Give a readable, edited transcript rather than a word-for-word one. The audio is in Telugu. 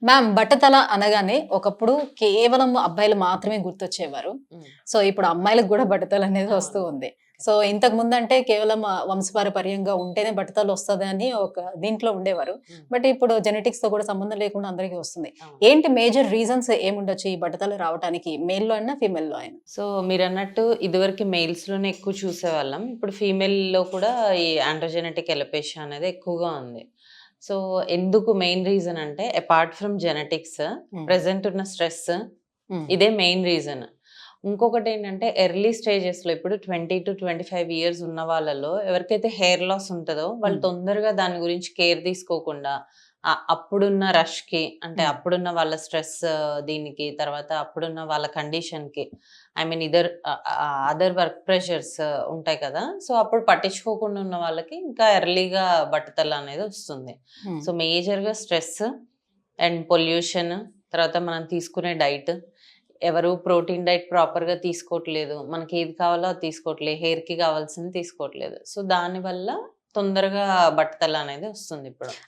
మ్యామ్ బట్టతల అనగానే ఒకప్పుడు కేవలం అబ్బాయిలు మాత్రమే గుర్తొచ్చేవారు. హ్మ్. సో, ఇప్పుడు అమ్మాయిలకు గూడా బట్టతలనేది వస్తూ అవును. ఉంది. సో, ఇంతకు ముందంటే కేవలం వంశపారపర్యంగా ఉంటేనే బట్టతలొస్తదని ఒక దీంట్లో ఉండేవారు. హ్మ్. బట్ ఇప్పుడు జెనెటిక్స్‌తో కూడా సంబంధం లేకుండా అందరికీ వస్తుంది. అవును. ఏంటి మేజర్ రీజన్స్ ఏముండొచ్చు ఈ బట్టతల రావటానికి? మేల్‌లో అయినా, ఫీమేల్‌లో అయినా? సో, మీరన్నట్టు ఇదివరకు మేల్స్‌లోనే ఎక్కువ చూసేవాళ్ళం. ఇప్పుడు ఫీమేల్‌లో కూడా ఈ ఆండ్రోజెనెటిక్ ఎలోపేషియా అనేది ఎక్కువగా ఉంది. సో, ఎందుకు మెయిన్ రీజన్ అంటే అపార్ట్ ఫ్రమ్ జెనెటిక్స్ హ్మ్. ప్రెజెంట్ ఉన్న స్ట్రెస్ హ్మ్. ఇదే మెయిన్ రీజన్. ఇంకొకటేంటంటే ఎర్లీ స్టేజెస్‌లో ఇప్పుడు 20-25 ఇయర్స్ ఉన్న వాళ్ళలో ఎవరికైతే హెయిర్ లాస్ ఉంటదో వాళ్ళు హ్మ్. తొందరగా దాని గురించి కేర్ తీసుకోకుండా అప్పుడున్న రష్‌కి అంటే హ్మ్. అప్పుడున్న వాళ్ళ స్ట్రెస్ దీనికి తర్వాత అప్పుడున్న వాళ్ళ కండిషన్‌కి I mean other work pressures ఉంటాయి కదా! సో, అప్పుడు పట్టించుకోకుండా ఉన్న వాళ్ళకి ఇంకా ఎర్లీగా బట్టతల అనేది వస్తుంది. హ్మ్. సో, మేజర్‌గా స్ట్రెస్ అండ్ పొల్యూషన్ తర్వాత మనం తీసుకునే డైట్. ఎవరు ప్రోటీన్ డైట్ ప్రాపర్‌గా తీసుకోవట్లేదు. మనకేది కావాలో అది తీసుకోవట్లేదు. హెయిర్‌కి కావాల్సింది తీసుకోవట్లేదు. సో, దానివల్ల తొందరగా బట్టతల అనేది వస్తుందిప్పుడు.